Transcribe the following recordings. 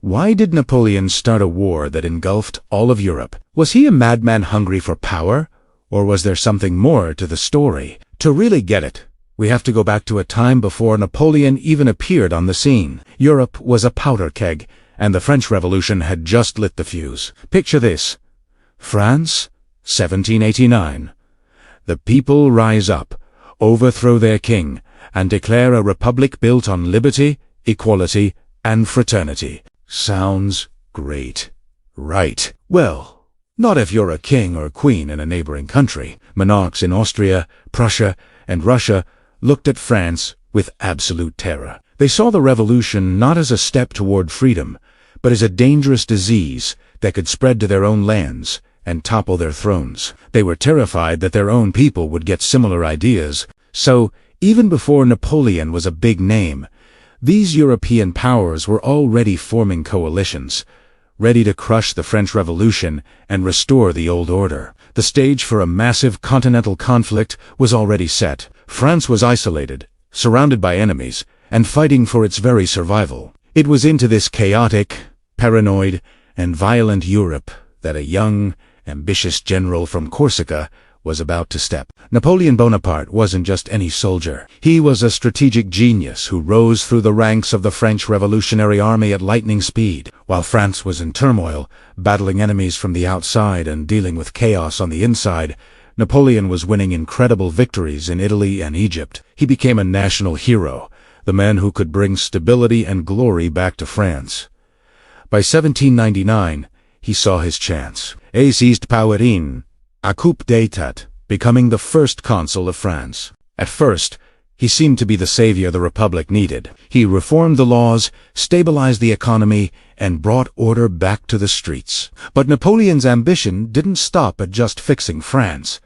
Why did Napoleon start a war that engulfed all of Europe? Was he a madman hungry for power? Or was there something more to the story? To really get it, we have to go back to a time before Napoleon even appeared on the scene. Europe was a powder keg, and the French Revolution had just lit the fuse. Picture this. France, 1789. The people rise up, overthrow their king, and declare a republic built on liberty, equality, and fraternity. Sounds great, right? Well, not if you're a king or queen in a neighboring country. Monarchs in Austria, Prussia, and Russia looked at France with absolute terror. They saw the revolution not as a step toward freedom, but as a dangerous disease that could spread to their own lands and topple their thrones. They were terrified that their own people would get similar ideas. So, even before Napoleon was a big name, these European powers were already forming coalitions, ready to crush the French Revolution and restore the old order. The stage for a massive continental conflict was already set. France was isolated, surrounded by enemies, and fighting for its very survival. It was into this chaotic, paranoid, and violent Europe that a young, ambitious general from Corsica was about to step. Napoleon Bonaparte wasn't just any soldier. He was a strategic genius who rose through the ranks of the French Revolutionary Army at lightning speed. While France was in turmoil, battling enemies from the outside and dealing with chaos on the inside, Napoleon was winning incredible victories in Italy and Egypt. He became a national hero, the man who could bring stability and glory back to France. By 1799, he saw his chance. He seized power in a coup d'état, becoming the first consul of France. At first, he seemed to be the savior the Republic needed. He reformed the laws, stabilized the economy, and brought order back to the streets. But Napoleon's ambition didn't stop at just fixing France.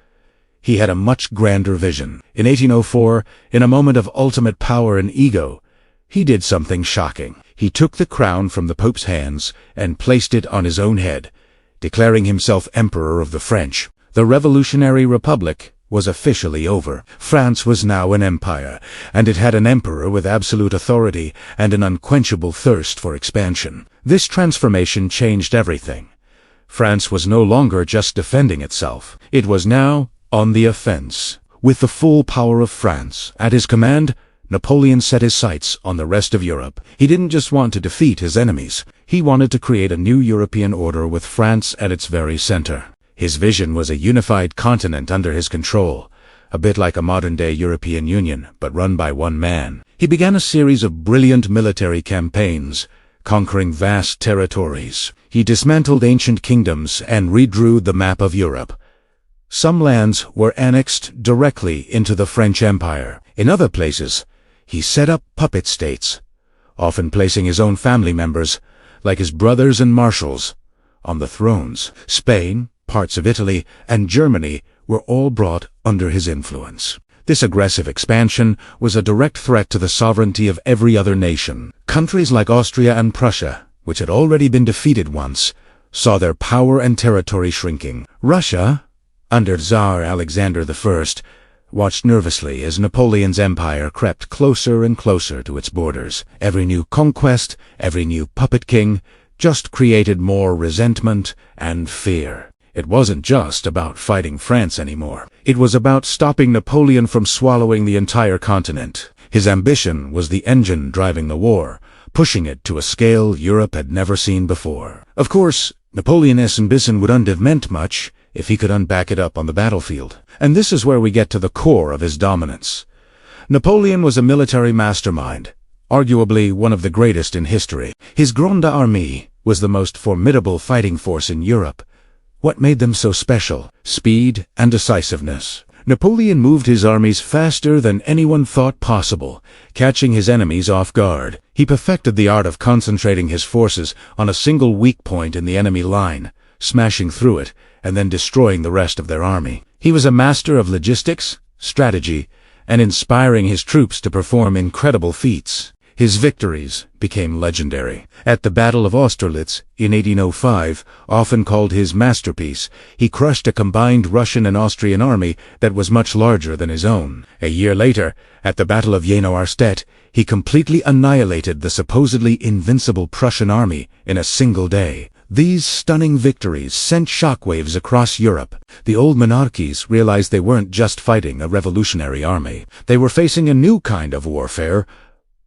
He had a much grander vision. In 1804, in a moment of ultimate power and ego, he did something shocking. He took the crown from the Pope's hands and placed it on his own head, declaring himself Emperor of the French. The Revolutionary Republic was officially over. France was now an empire, and it had an emperor with absolute authority and an unquenchable thirst for expansion. This transformation changed everything. France was no longer just defending itself. It was now on the offense. With the full power of France at his command, Napoleon set his sights on the rest of Europe. He didn't just want to defeat his enemies. He wanted to create a new European order with France at its very center. His vision was a unified continent under his control, a bit like a modern-day European Union, but run by one man. He began a series of brilliant military campaigns, conquering vast territories. He dismantled ancient kingdoms and redrew the map of Europe. Some lands were annexed directly into the French Empire. In other places, he set up puppet states, often placing his own family members, like his brothers and marshals, on the thrones. Spain, parts of Italy, and Germany were all brought under his influence. This aggressive expansion was a direct threat to the sovereignty of every other nation. Countries like Austria and Prussia, which had already been defeated once, saw their power and territory shrinking. Russia, under Tsar Alexander I, watched nervously as Napoleon's empire crept closer and closer to its borders. Every new conquest, every new puppet king, just created more resentment and fear. It wasn't just about fighting France anymore. It was about stopping Napoleon from swallowing the entire continent. His ambition was the engine driving the war, pushing it to a scale Europe had never seen before. Of course, Napoleon's ambition wouldn't have meant much if he couldn't back it up on the battlefield. And this is where we get to the core of his dominance. Napoleon was a military mastermind, arguably one of the greatest in history. His Grande Armée was the most formidable fighting force in Europe. What made them so special? Speed and decisiveness. Napoleon moved his armies faster than anyone thought possible, catching his enemies off guard. He perfected the art of concentrating his forces on a single weak point in the enemy line, smashing through it, and then destroying the rest of their army. He was a master of logistics, strategy, and inspiring his troops to perform incredible feats. His victories became legendary. At the Battle of Austerlitz in 1805, often called his masterpiece, he crushed a combined Russian and Austrian army that was much larger than his own. A year later, at the Battle of Jena-Auerstedt, he completely annihilated the supposedly invincible Prussian army in a single day. These stunning victories sent shockwaves across Europe. The old monarchies realized they weren't just fighting a revolutionary army. They were facing a new kind of warfare.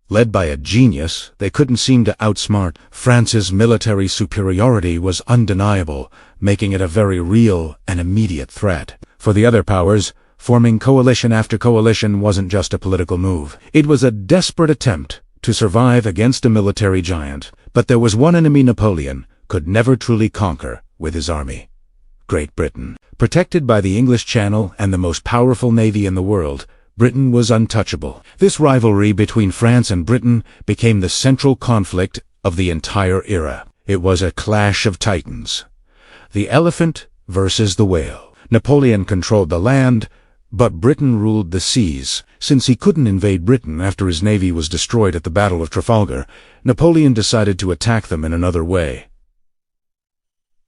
Led by a genius, they couldn't seem to outsmart. France's military superiority was undeniable, making it a very real and immediate threat. For the other powers, forming coalition after coalition wasn't just a political move. It was a desperate attempt to survive against a military giant. But there was one enemy Napoleon could never truly conquer with his army: Great Britain. Protected by the English Channel and the most powerful navy in the world, Britain was untouchable. This rivalry between France and Britain became the central conflict of the entire era. It was a clash of titans. The elephant versus the whale. Napoleon controlled the land, but Britain ruled the seas. Since he couldn't invade Britain after his navy was destroyed at the Battle of Trafalgar, Napoleon decided to attack them in another way.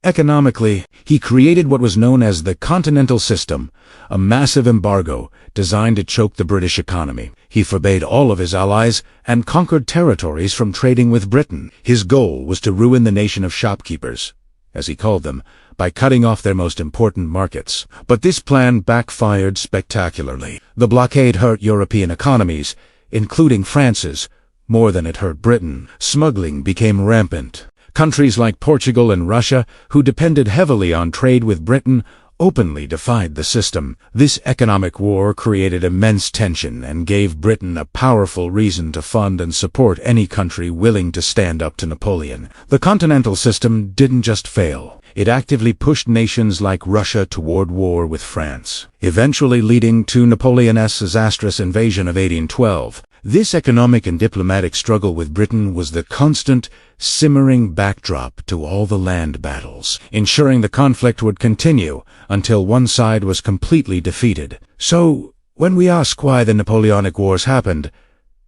Economically, he created what was known as the Continental System, a massive embargo designed to choke the British economy. He forbade all of his allies and conquered territories from trading with Britain. His goal was to ruin the nation of shopkeepers, as he called them, by cutting off their most important markets. But this plan backfired spectacularly. The blockade hurt European economies, including France's, more than it hurt Britain. Smuggling became rampant. Countries like Portugal and Russia, who depended heavily on trade with Britain, openly defied the system. This economic war created immense tension and gave Britain a powerful reason to fund and support any country willing to stand up to Napoleon. The Continental System didn't just fail. It actively pushed nations like Russia toward war with France, eventually leading to Napoleon's disastrous invasion of 1812. This economic and diplomatic struggle with Britain was the constant, simmering backdrop to all the land battles, ensuring the conflict would continue until one side was completely defeated. So, when we ask why the Napoleonic Wars happened,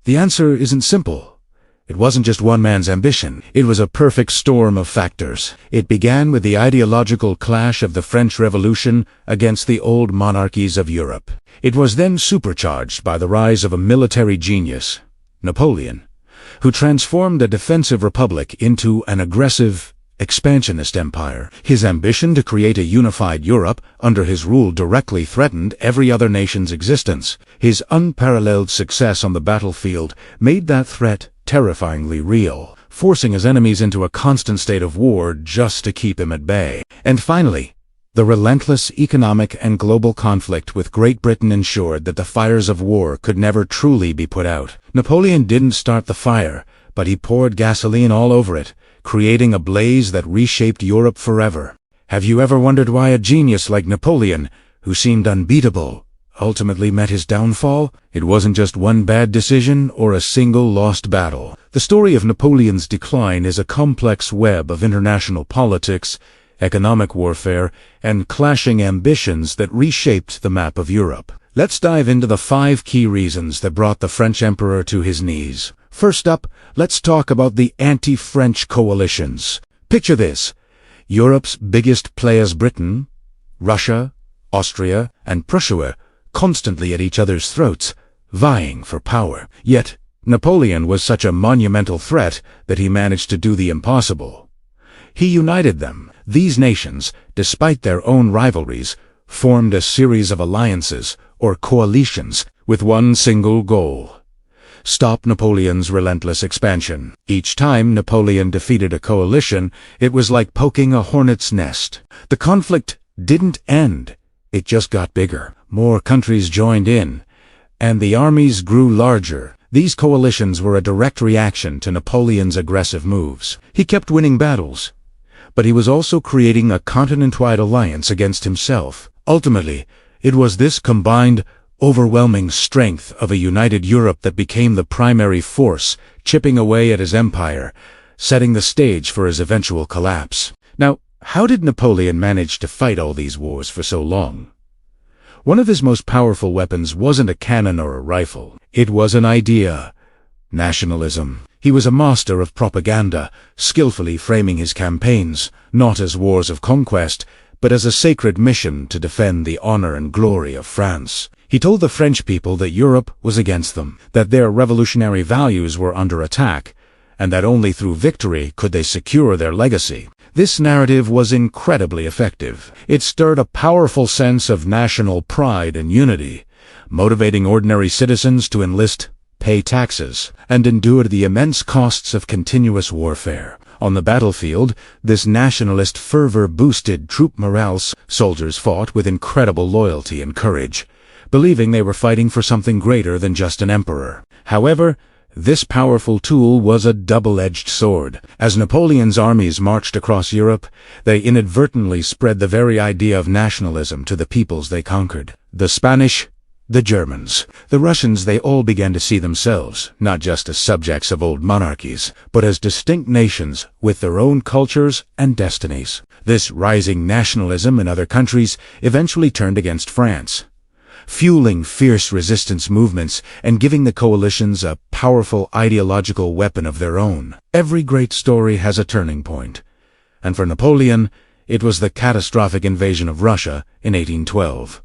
the answer isn't simple. It wasn't just one man's ambition. It was a perfect storm of factors. It began with the ideological clash of the French Revolution against the old monarchies of Europe. It was then supercharged by the rise of a military genius, Napoleon, who transformed a defensive republic into an aggressive, expansionist empire. His ambition to create a unified Europe under his rule directly threatened every other nation's existence. His unparalleled success on the battlefield made that threat terrifyingly real, forcing his enemies into a constant state of war just to keep him at bay. And finally, the relentless economic and global conflict with Great Britain ensured that the fires of war could never truly be put out. Napoleon didn't start the fire, but he poured gasoline all over it, creating a blaze that reshaped Europe forever. Have you ever wondered why a genius like Napoleon, who seemed unbeatable, ultimately met his downfall? It wasn't just one bad decision or a single lost battle. The story of Napoleon's decline is a complex web of international politics, economic warfare, and clashing ambitions that reshaped the map of Europe. Let's dive into the 5 key reasons that brought the French emperor to his knees. First up, let's talk about the anti-French coalitions. Picture this: Europe's biggest players, Britain, Russia, Austria, and Prussia, were constantly at each other's throats, vying for power. Yet, Napoleon was such a monumental threat that he managed to do the impossible. He united them. These nations, despite their own rivalries, formed a series of alliances, or coalitions, with one single goal: stop Napoleon's relentless expansion. Each time Napoleon defeated a coalition, it was like poking a hornet's nest. The conflict didn't end. It just got bigger. More countries joined in, and the armies grew larger. These coalitions were a direct reaction to Napoleon's aggressive moves. He kept winning battles, but he was also creating a continent-wide alliance against himself. Ultimately, it was this combined, overwhelming strength of a united Europe that became the primary force, chipping away at his empire, setting the stage for his eventual collapse. Now, how did Napoleon manage to fight all these wars for so long? One of his most powerful weapons wasn't a cannon or a rifle. It was an idea: nationalism. He was a master of propaganda, skillfully framing his campaigns, not as wars of conquest, but as a sacred mission to defend the honor and glory of France. He told the French people that Europe was against them, that their revolutionary values were under attack, and that only through victory could they secure their legacy. This narrative was incredibly effective. It stirred a powerful sense of national pride and unity, motivating ordinary citizens to enlist, pay taxes, and endure the immense costs of continuous warfare. On the battlefield, this nationalist fervor boosted troop morale. Soldiers fought with incredible loyalty and courage, believing they were fighting for something greater than just an emperor. However, this powerful tool was a double-edged sword. As Napoleon's armies marched across Europe, they inadvertently spread the very idea of nationalism to the peoples they conquered. The Spanish, the Germans, the Russians, they all began to see themselves, not just as subjects of old monarchies, but as distinct nations with their own cultures and destinies. This rising nationalism in other countries eventually turned against France, fueling fierce resistance movements and giving the coalitions a powerful ideological weapon of their own. Every great story has a turning point, and for Napoleon, it was the catastrophic invasion of Russia in 1812.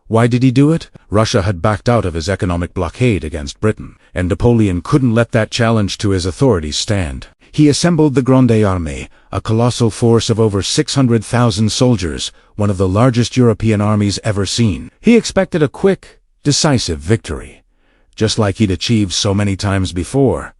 Why did he do it? Russia had backed out of his economic blockade against Britain, and Napoleon couldn't let that challenge to his authority stand. He assembled the Grande Armée, a colossal force of over 600,000 soldiers, one of the largest European armies ever seen. He expected a quick, decisive victory, just like he'd achieved so many times before.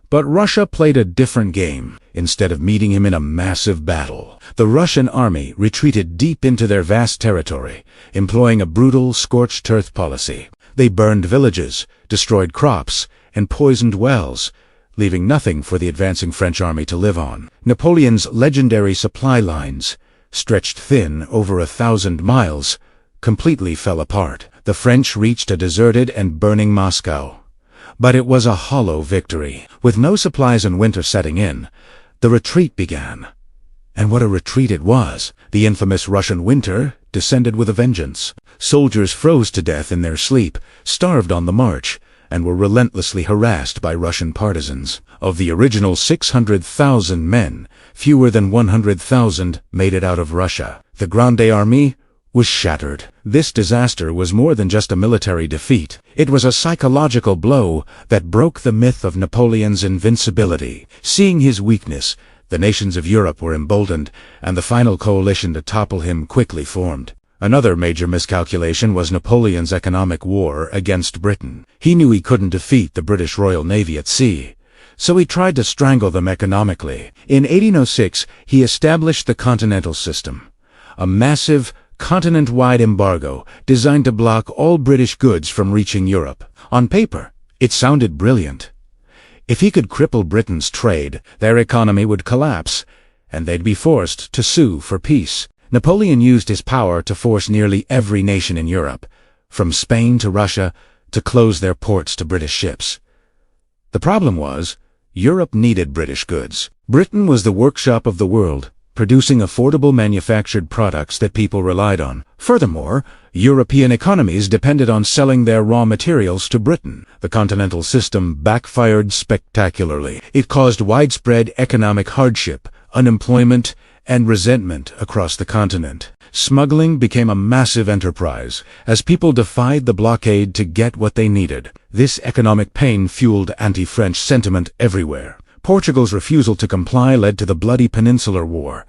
But Russia played a different game. Instead of meeting him in a massive battle, the Russian army retreated deep into their vast territory, employing a brutal, scorched-earth policy. They burned villages, destroyed crops, and poisoned wells, leaving nothing for the advancing French army to live on. Napoleon's legendary supply lines, stretched thin over 1,000 miles, completely fell apart. The French reached a deserted and burning Moscow. But it was a hollow victory. With no supplies and winter setting in, the retreat began. And what a retreat it was! The infamous Russian winter descended with a vengeance. Soldiers froze to death in their sleep, starved on the march, and were relentlessly harassed by Russian partisans. Of the original 600,000 men, fewer than 100,000 made it out of Russia. The Grande Armée was shattered. This disaster was more than just a military defeat. It was a psychological blow that broke the myth of Napoleon's invincibility. Seeing his weakness, the nations of Europe were emboldened, and the final coalition to topple him quickly formed. Another major miscalculation was Napoleon's economic war against Britain. He knew he couldn't defeat the British Royal Navy at sea, so he tried to strangle them economically. In 1806, he established the Continental System, a massive, continent-wide embargo designed to block all British goods from reaching Europe. On paper, it sounded brilliant. If he could cripple Britain's trade, their economy would collapse, and they'd be forced to sue for peace. Napoleon used his power to force nearly every nation in Europe, from Spain to Russia, to close their ports to British ships. The problem was, Europe needed British goods. Britain was the workshop of the world, producing affordable manufactured products that people relied on. Furthermore, European economies depended on selling their raw materials to Britain. The Continental System backfired spectacularly. It caused widespread economic hardship, unemployment, and resentment across the continent. Smuggling became a massive enterprise, as people defied the blockade to get what they needed. This economic pain fueled anti-French sentiment everywhere. Portugal's refusal to comply led to the bloody Peninsular War.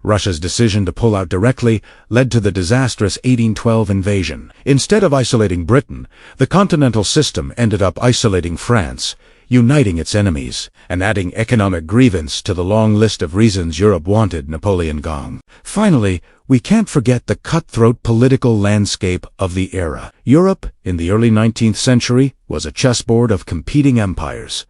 Russia's decision to pull out directly led to the disastrous 1812 invasion. Instead of isolating Britain, the Continental System ended up isolating France, uniting its enemies, and adding economic grievance to the long list of reasons Europe wanted Napoleon gone. Finally, we can't forget the cutthroat political landscape of the era. Europe, in the early 19th century, was a chessboard of competing empires.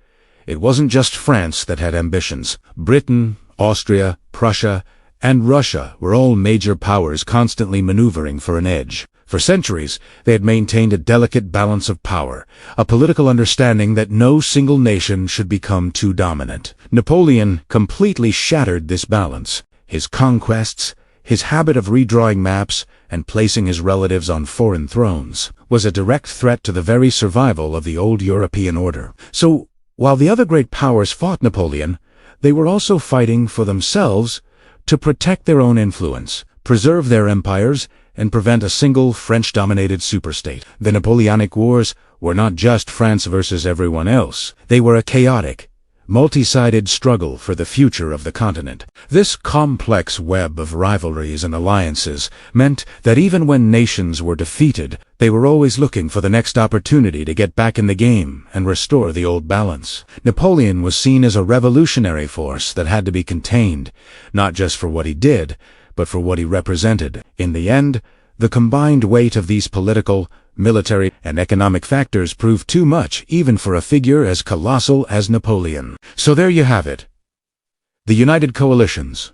It wasn't just France that had ambitions. Britain, Austria, Prussia, and Russia were all major powers constantly maneuvering for an edge. For centuries, they had maintained a delicate balance of power, a political understanding that no single nation should become too dominant. Napoleon completely shattered this balance. His conquests, his habit of redrawing maps, and placing his relatives on foreign thrones, was a direct threat to the very survival of the old European order. So, while the other great powers fought Napoleon, they were also fighting for themselves to protect their own influence, preserve their empires, and prevent a single French-dominated superstate. The Napoleonic Wars were not just France versus everyone else. They were a chaotic, multi-sided struggle for the future of the continent. This complex web of rivalries and alliances meant that even when nations were defeated, they were always looking for the next opportunity to get back in the game and restore the old balance. Napoleon was seen as a revolutionary force that had to be contained, not just for what he did, but for what he represented. In the end, the combined weight of these political, military, and economic factors proved too much even for a figure as colossal as Napoleon. So there you have it. The United Coalitions,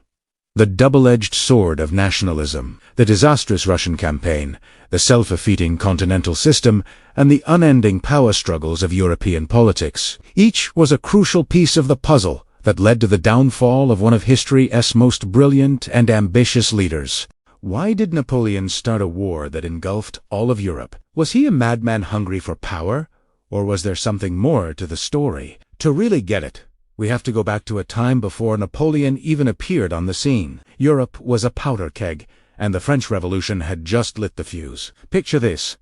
the double-edged sword of nationalism, the disastrous Russian campaign, the self-defeating continental system, and the unending power struggles of European politics. Each was a crucial piece of the puzzle that led to the downfall of one of history's most brilliant and ambitious leaders. Why did Napoleon start a war that engulfed all of Europe? Was he a madman hungry for power, or was there something more to the story? To really get it, we have to go back to a time before Napoleon even appeared on the scene. Europe was a powder keg, and the French Revolution had just lit the fuse. Picture this.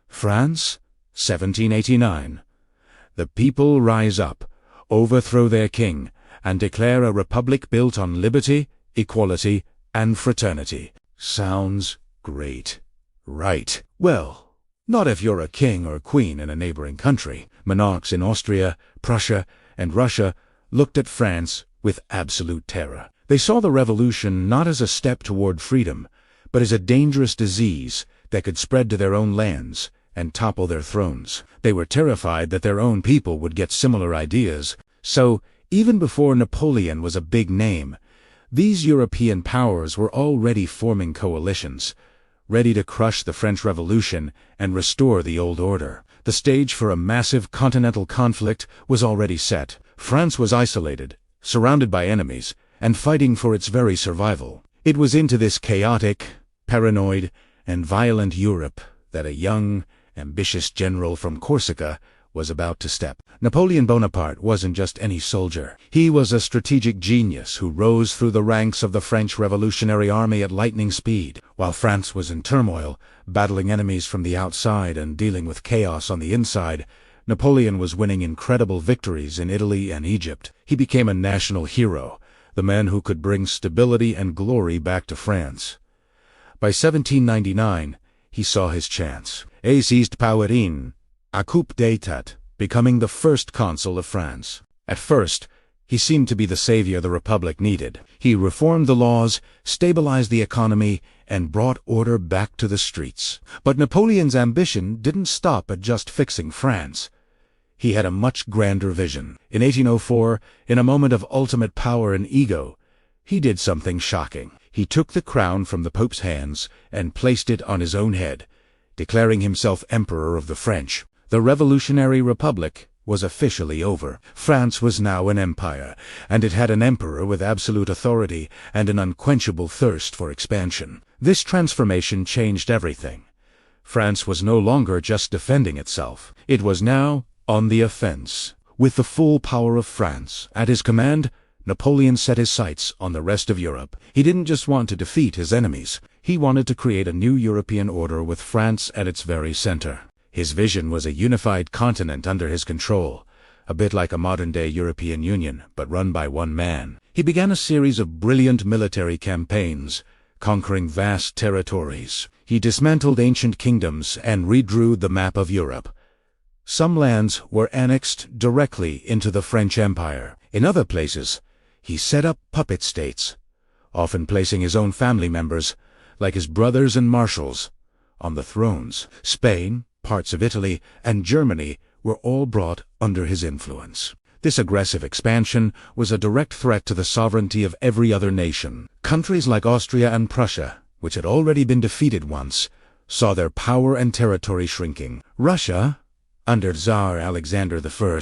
France, 1789. The people rise up, overthrow their king, and declare a republic built on liberty, equality, and fraternity. Sounds great, right? Well, not if you're a king or queen in a neighboring country. Monarchs in Austria, Prussia, and Russia looked at France with absolute terror. They saw the revolution not as a step toward freedom, but as a dangerous disease that could spread to their own lands and topple their thrones. They were terrified that their own people would get similar ideas. So, even before Napoleon was a big name, these European powers were already forming coalitions, ready to crush the French Revolution and restore the old order. The stage for a massive continental conflict was already set. France was isolated, surrounded by enemies, and fighting for its very survival. It was into this chaotic, paranoid, and violent Europe that a young, ambitious general from Corsica was about to step. Napoleon Bonaparte wasn't just any soldier. He was a strategic genius who rose through the ranks of the French Revolutionary Army at lightning speed. While France was in turmoil, battling enemies from the outside and dealing with chaos on the inside, Napoleon was winning incredible victories in Italy and Egypt. He became a national hero, the man who could bring stability and glory back to France. By 1799, he saw his chance. He seized power in a coup d'état, becoming the first consul of France. At first, he seemed to be the savior the Republic needed. He reformed the laws, stabilized the economy, and brought order back to the streets. But Napoleon's ambition didn't stop at just fixing France. He had a much grander vision. In 1804, in a moment of ultimate power and ego, he did something shocking. He took the crown from the Pope's hands and placed it on his own head, declaring himself Emperor of the French. The Revolutionary Republic was officially over. France was now an empire, and it had an emperor with absolute authority and an unquenchable thirst for expansion. This transformation changed everything. France was no longer just defending itself. It was now on the offense. With the full power of France at his command, Napoleon set his sights on the rest of Europe. He didn't just want to defeat his enemies. He wanted to create a new European order with France at its very center. His vision was a unified continent under his control, a bit like a modern-day European Union, but run by one man. He began a series of brilliant military campaigns, conquering vast territories. He dismantled ancient kingdoms and redrew the map of Europe. Some lands were annexed directly into the French Empire. In other places, he set up puppet states, often placing his own family members, like his brothers and marshals, on the thrones. Spain, parts of Italy, and Germany were all brought under his influence. This aggressive expansion was a direct threat to the sovereignty of every other nation. Countries like Austria and Prussia, which had already been defeated once, saw their power and territory shrinking. Russia, under Tsar Alexander I,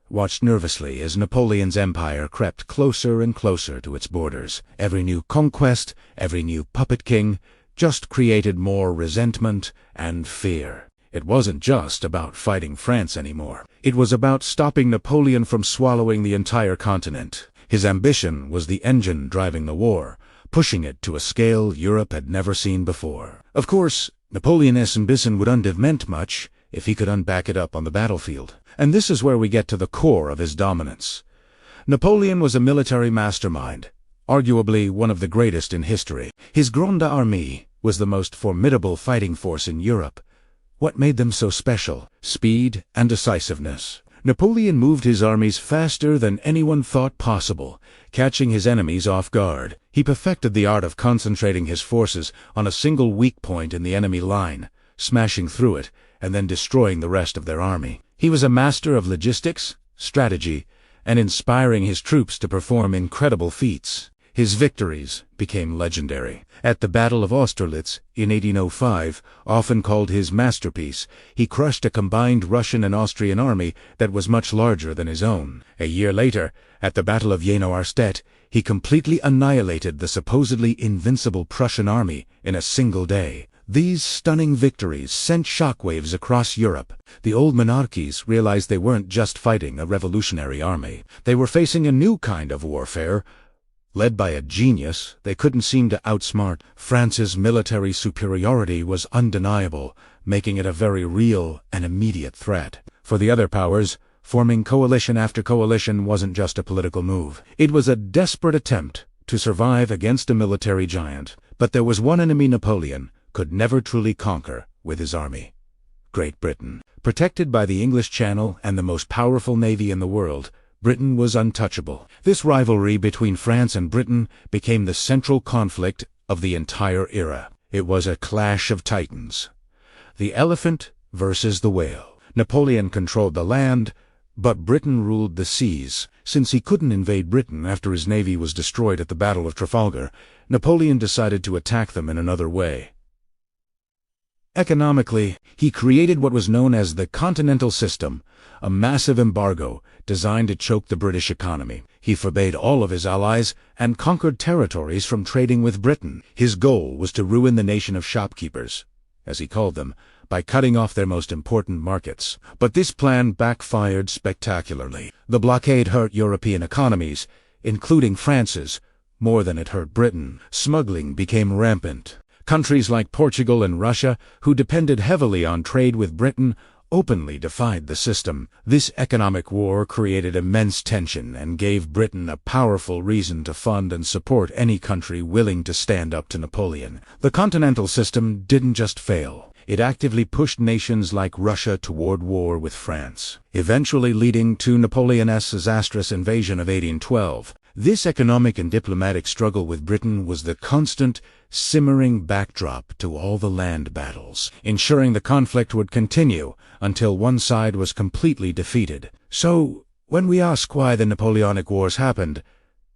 watched nervously as Napoleon's empire crept closer and closer to its borders. Every new conquest, every new puppet king, just created more resentment and fear. It wasn't just about fighting France anymore. It was about stopping Napoleon from swallowing the entire continent. His ambition was the engine driving the war, pushing it to a scale Europe had never seen before. Of course, Napoleon's ambition wouldn't have meant much if he could unback it up on the battlefield. And this is where we get to the core of his dominance. Napoleon was a military mastermind, arguably one of the greatest in history. His Grande Armée was the most formidable fighting force in Europe. What made them so special? Speed and decisiveness. Napoleon moved his armies faster than anyone thought possible, catching his enemies off guard. He perfected the art of concentrating his forces on a single weak point in the enemy line, smashing through it, and then destroying the rest of their army. He was a master of logistics, strategy, and inspiring his troops to perform incredible feats. His victories became legendary. At the Battle of Austerlitz in 1805, often called his masterpiece, he crushed a combined Russian and Austrian army that was much larger than his own. A year later, at the Battle of Jena-Auerstedt, he completely annihilated the supposedly invincible Prussian army in a single day. These stunning victories sent shockwaves across Europe. The old monarchies realized they weren't just fighting a revolutionary army. They were facing a new kind of warfare, led by a genius they couldn't seem to outsmart. France's military superiority was undeniable, making it a very real and immediate threat. For the other powers, forming coalition after coalition wasn't just a political move. It was a desperate attempt to survive against a military giant. But there was one enemy Napoleon could never truly conquer with his army: Great Britain. Protected by the English Channel and the most powerful navy in the world, Britain was untouchable. This rivalry between France and Britain became the central conflict of the entire era. It was a clash of titans. The elephant versus the whale. Napoleon controlled the land, but Britain ruled the seas. Since he couldn't invade Britain after his navy was destroyed at the Battle of Trafalgar, Napoleon decided to attack them in another way. Economically, he created what was known as the Continental System, a massive embargo designed to choke the British economy. He forbade all of his allies and conquered territories from trading with Britain. His goal was to ruin the nation of shopkeepers, as he called them, by cutting off their most important markets. But this plan backfired spectacularly. The blockade hurt European economies, including France's, more than it hurt Britain. Smuggling became rampant. Countries like Portugal and Russia, who depended heavily on trade with Britain, openly defied the system. This economic war created immense tension and gave Britain a powerful reason to fund and support any country willing to stand up to Napoleon. The Continental System didn't just fail. It actively pushed nations like Russia toward war with France, eventually leading to Napoleon's disastrous invasion of 1812. This economic and diplomatic struggle with Britain was the constant, simmering backdrop to all the land battles, ensuring the conflict would continue until one side was completely defeated. So, when we ask why the Napoleonic Wars happened,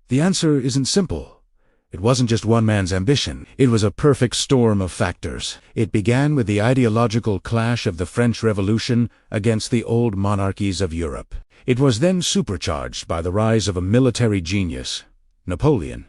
the answer isn't simple. It wasn't just one man's ambition. It was a perfect storm of factors. It began with the ideological clash of the French Revolution against the old monarchies of Europe. It was then supercharged by the rise of a military genius, Napoleon,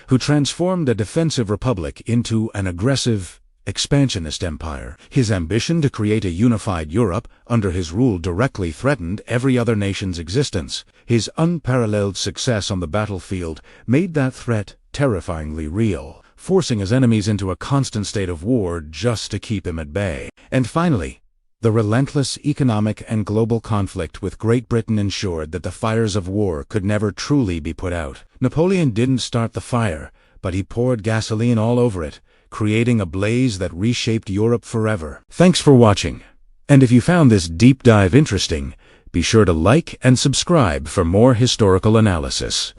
who transformed a defensive republic into an aggressive, expansionist empire. His ambition to create a unified Europe under his rule directly threatened every other nation's existence. His unparalleled success on the battlefield made that threat terrifyingly real, forcing his enemies into a constant state of war just to keep him at bay. And finally, the relentless economic and global conflict with Great Britain ensured that the fires of war could never truly be put out. Napoleon didn't start the fire, but he poured gasoline all over it, creating a blaze that reshaped Europe forever. Thanks for watching. And if you found this deep dive interesting, be sure to like and subscribe for more historical analysis.